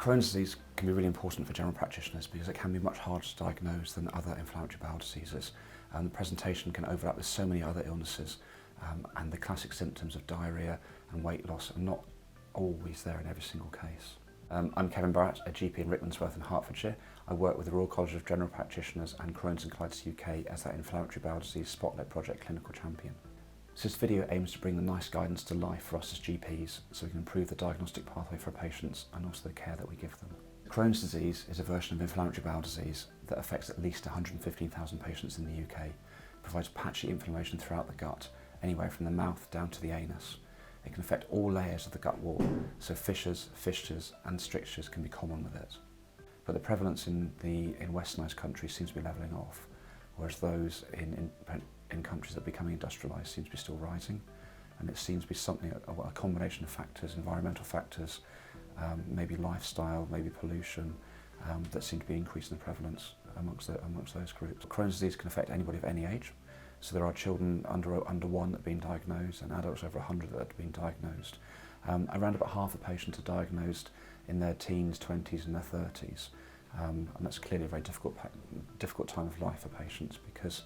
Crohn's disease can be really important for general practitioners because it can be much harder to diagnose than other inflammatory bowel diseases. The presentation can overlap with so many other illnesses, and the classic symptoms of diarrhoea and weight loss are not always there in every single case. I'm Kevin Barrett, a GP in Rickmansworth in Hertfordshire. I work with the Royal College of General Practitioners and Crohn's and Colitis UK as their inflammatory bowel disease Spotlight Project clinical champion. So this video aims to bring the nice guidance to life for us as GPs so we can improve the diagnostic pathway for patients and also the care that we give them. Crohn's disease is a version of inflammatory bowel disease that affects at least 115,000 patients in the UK. It provides patchy inflammation throughout the gut, anywhere from the mouth down to the anus. It can affect all layers of the gut wall, so fissures, fistures and strictures can be common with it. But the prevalence in westernised countries seems to be levelling off, whereas those in countries that are becoming industrialised seems to be still rising. And it seems to be something, a combination of factors, environmental factors, maybe lifestyle, maybe pollution, that seem to be increasing the prevalence amongst those groups. Crohn's disease can affect anybody of any age. So there are children under 1 that have been diagnosed and adults over 100 that have been diagnosed. Around about half the patients are diagnosed in their teens, 20s and their 30s. And that's clearly a very difficult time of life for patients because,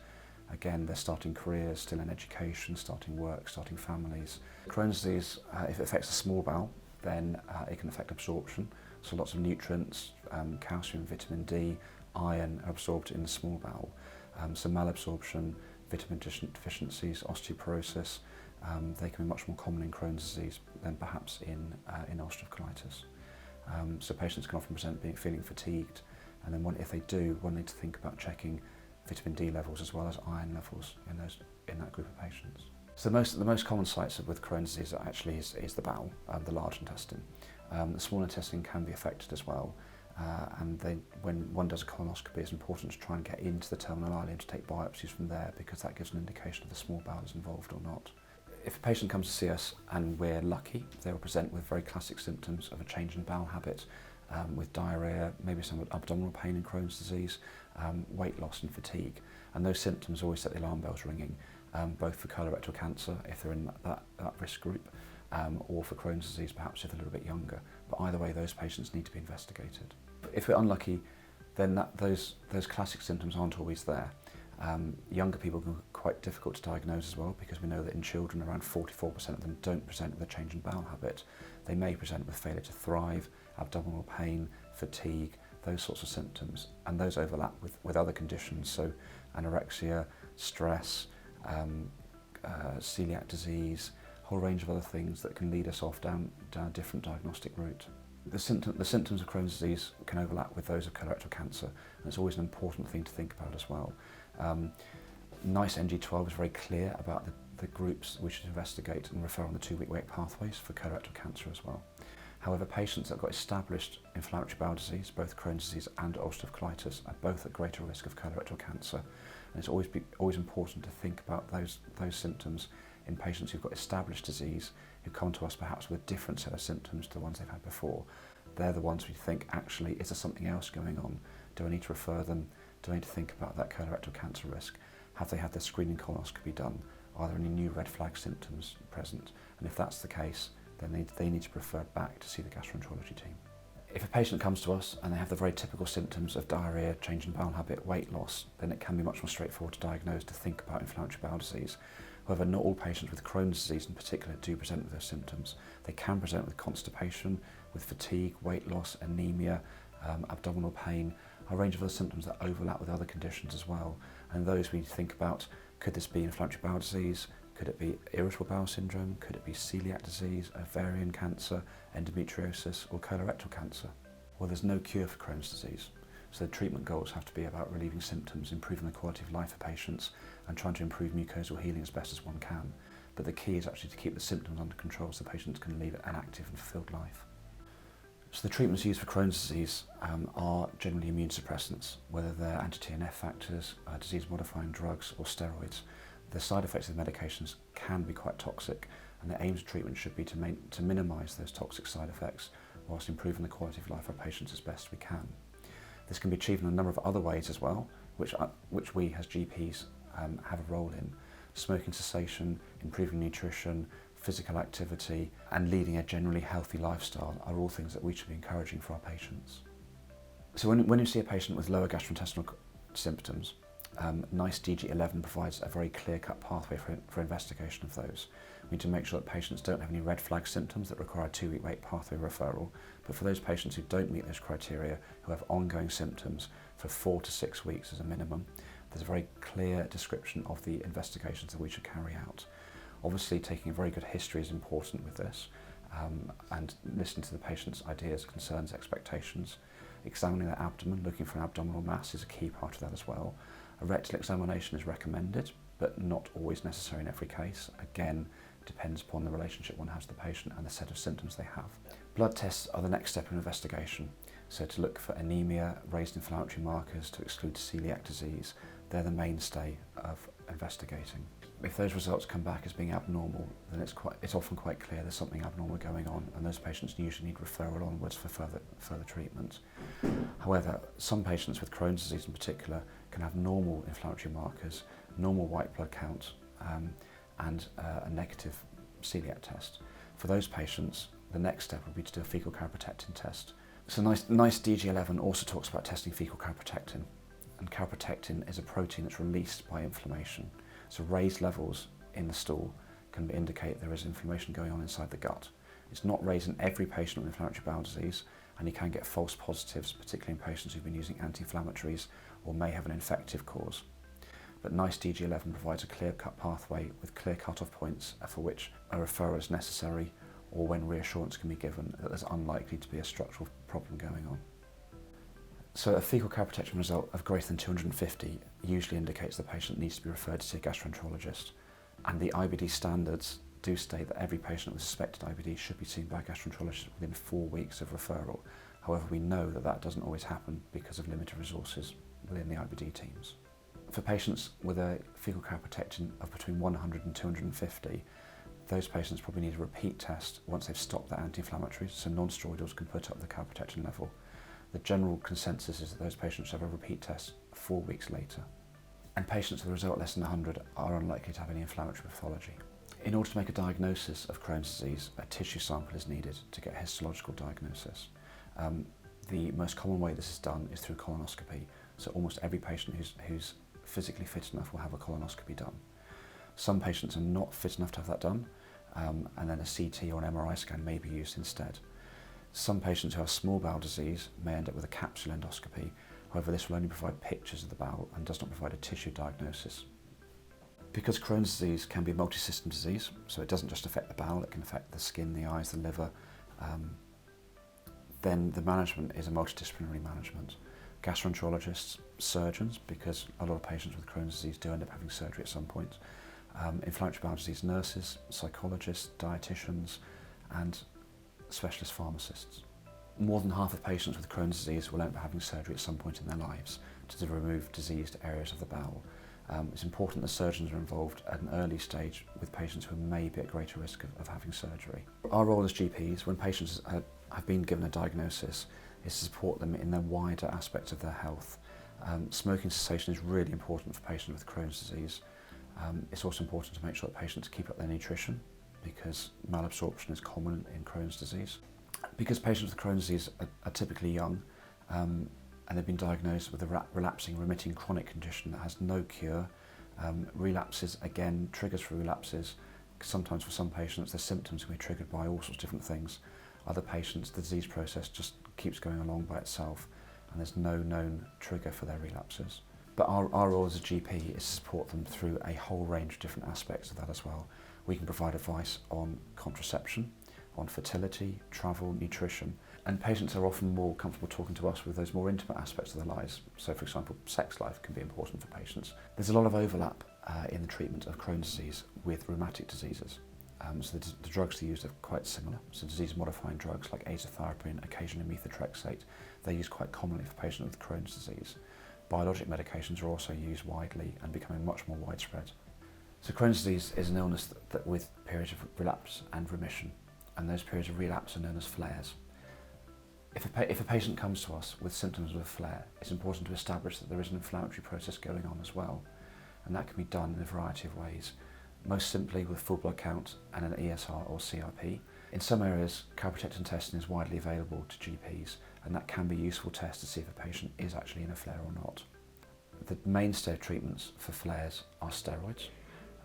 again, they're starting careers, still in education, starting work, starting families. Crohn's disease, if it affects the small bowel, then it can affect absorption. So lots of nutrients, calcium, vitamin D, iron are absorbed in the small bowel. So malabsorption, vitamin deficiencies, osteoporosis, they can be much more common in Crohn's disease than perhaps in ulcerative colitis. So patients can often present feeling fatigued, and then if they do, one needs to think about checking vitamin D levels as well as iron levels in that group of patients. So the most common sites with Crohn's disease actually is the bowel, the large intestine. The small intestine can be affected as well, and when one does a colonoscopy, it's important to try and get into the terminal ileum to take biopsies from there because that gives an indication if the small bowel is involved or not. If a patient comes to see us and we're lucky, they will present with very classic symptoms of a change in bowel habit, with diarrhoea, maybe some abdominal pain in Crohn's disease, weight loss and fatigue. And those symptoms always set the alarm bells ringing, both for colorectal cancer if they're in that risk group, or for Crohn's disease perhaps if they're a little bit younger. But either way, those patients need to be investigated. If we're unlucky, then those classic symptoms aren't always there. Younger people can be quite difficult to diagnose as well because we know that in children around 44% of them don't present with a change in bowel habit. They may present with failure to thrive, abdominal pain, fatigue, those sorts of symptoms, and those overlap with other conditions, so anorexia, stress, celiac disease, a whole range of other things that can lead us off down a different diagnostic route. The symptoms of Crohn's disease can overlap with those of colorectal cancer, and it's always an important thing to think about as well. NICE NG12 is very clear about the groups we should investigate and refer on the 2-week wait pathways for colorectal cancer as well. However, patients that have got established inflammatory bowel disease, both Crohn's disease and ulcerative colitis, are both at greater risk of colorectal cancer. And it's always important to think about those symptoms in patients who've got established disease, who come to us perhaps with a different set of symptoms to the ones they've had before. They're the ones we think, actually, is there something else going on? Do I need to refer them? Do I need to think about that colorectal cancer risk? Have they had their screening colonoscopy done? Are there any new red flag symptoms present? And if that's the case, then they need to be referred back to see the gastroenterology team. If a patient comes to us and they have the very typical symptoms of diarrhoea, change in bowel habit, weight loss, then it can be much more straightforward to diagnose, to think about inflammatory bowel disease. However, not all patients with Crohn's disease in particular do present with those symptoms. They can present with constipation, with fatigue, weight loss, anemia, abdominal pain, a range of other symptoms that overlap with other conditions as well. And those we need to think about, could this be inflammatory bowel disease? Could it be irritable bowel syndrome? Could it be celiac disease, ovarian cancer, endometriosis, or colorectal cancer? Well, there's no cure for Crohn's disease. So the treatment goals have to be about relieving symptoms, improving the quality of life for patients, and trying to improve mucosal healing as best as one can. But the key is actually to keep the symptoms under control so patients can lead an active and fulfilled life. So the treatments used for Crohn's disease are generally immune suppressants, whether they're anti-TNF factors, disease-modifying drugs, or steroids. The side effects of the medications can be quite toxic, and the aims of treatment should be to minimise those toxic side effects whilst improving the quality of life for patients as best we can. This can be achieved in a number of other ways as well, which we as GPs have a role in. Smoking cessation, improving nutrition, physical activity, and leading a generally healthy lifestyle are all things that we should be encouraging for our patients. So when you see a patient with lower gastrointestinal symptoms, NICE DG11 provides a very clear-cut pathway for investigation of those. We need to make sure that patients don't have any red flag symptoms that require a 2-week wait pathway referral, but for those patients who don't meet those criteria, who have ongoing symptoms for 4 to 6 weeks as a minimum, there's a very clear description of the investigations that we should carry out. Obviously, taking a very good history is important with this, and listening to the patient's ideas, concerns, expectations. Examining their abdomen, looking for an abdominal mass is a key part of that as well. A rectal examination is recommended, but not always necessary in every case. Again, depends upon the relationship one has with the patient and the set of symptoms they have. Blood tests are the next step in investigation. So to look for anemia, raised inflammatory markers, to exclude celiac disease, they're the mainstay of investigating. If those results come back as being abnormal, then it's often quite clear there's something abnormal going on, and those patients usually need referral onwards for further treatment. However, some patients with Crohn's disease in particular can have normal inflammatory markers, normal white blood count, and a negative celiac test. For those patients, the next step would be to do a fecal calprotectin test. So NICE DG11 also talks about testing fecal calprotectin, and calprotectin is a protein that's released by inflammation. So raised levels in the stool can indicate there is inflammation going on inside the gut. It's not raised in every patient with inflammatory bowel disease, and you can get false positives, particularly in patients who've been using anti-inflammatories or may have an infective cause. But NICE DG11 provides a clear-cut pathway with clear cut-off points for which a referral is necessary, or when reassurance can be given that there's unlikely to be a structural problem going on. So a fecal calprotectin result of greater than 250 usually indicates the patient needs to be referred to see a gastroenterologist, and the IBD standards do state that every patient with suspected IBD should be seen by a gastroenterologist within 4 weeks of referral. However, we know that that doesn't always happen because of limited resources within the IBD teams. For patients with a fecal calprotectin of between 100 and 250, those patients probably need a repeat test once they've stopped their anti-inflammatories, so non-steroidals can put up the calprotectin level. The general consensus is that those patients should have a repeat test 4 weeks later. And patients with a result less than 100 are unlikely to have any inflammatory pathology. In order to make a diagnosis of Crohn's disease, a tissue sample is needed to get a histological diagnosis. The most common way this is done is through colonoscopy, so almost every patient who's physically fit enough will have a colonoscopy done. Some patients are not fit enough to have that done, and then a CT or an MRI scan may be used instead. Some patients who have small bowel disease may end up with a capsule endoscopy. However, this will only provide pictures of the bowel and does not provide a tissue diagnosis. Because Crohn's disease can be a multi-system disease, so it doesn't just affect the bowel, it can affect the skin, the eyes, the liver, then the management is a multidisciplinary management. Gastroenterologists, surgeons, because a lot of patients with Crohn's disease do end up having surgery at some point, inflammatory bowel disease nurses, psychologists, dietitians, and specialist pharmacists. More than half of patients with Crohn's disease will end up having surgery at some point in their lives to remove diseased areas of the bowel. It's important that surgeons are involved at an early stage with patients who may be at greater risk of having surgery. Our role as GPs, when patients have been given a diagnosis, is to support them in the wider aspects of their health. Smoking cessation is really important for patients with Crohn's disease. It's also important to make sure that patients keep up their nutrition, because malabsorption is common in Crohn's disease. Because patients with Crohn's disease are typically young, and they've been diagnosed with a relapsing, remitting chronic condition that has no cure. Relapses, again, triggers for relapses. Sometimes for some patients, the symptoms can be triggered by all sorts of different things. Other patients, the disease process just keeps going along by itself, and there's no known trigger for their relapses. But our role as a GP is to support them through a whole range of different aspects of that as well. We can provide advice on contraception, on fertility, travel, nutrition, and patients are often more comfortable talking to us with those more intimate aspects of their lives. So, for example, sex life can be important for patients. There's a lot of overlap in the treatment of Crohn's disease with rheumatic diseases. So the drugs they use are quite similar. So disease-modifying drugs like azathioprine, occasionally methotrexate, they're used quite commonly for patients with Crohn's disease. Biologic medications are also used widely and becoming much more widespread. So Crohn's disease is an illness that with periods of relapse and remission, and those periods of relapse are known as flares. If a patient comes to us with symptoms of a flare, it's important to establish that there is an inflammatory process going on as well, and that can be done in a variety of ways. most simply with full blood count and an ESR or CRP. In some areas, calprotectin testing is widely available to GPs, and that can be a useful test to see if a patient is actually in a flare or not. The mainstay of treatments for flares are steroids,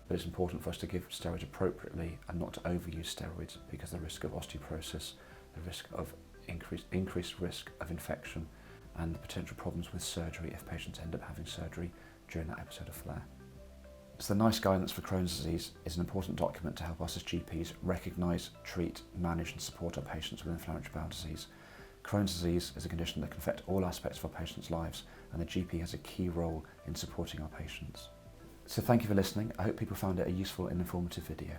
but it's important for us to give steroids appropriately and not to overuse steroids because of the risk of osteoporosis, the risk of increased risk of infection, and the potential problems with surgery if patients end up having surgery during that episode of flare. So the NICE guidance for Crohn's disease is an important document to help us as GPs recognise, treat, manage and support our patients with inflammatory bowel disease. Crohn's disease is a condition that can affect all aspects of our patients' lives, and the GP has a key role in supporting our patients. So thank you for listening. I hope people found it a useful and informative video.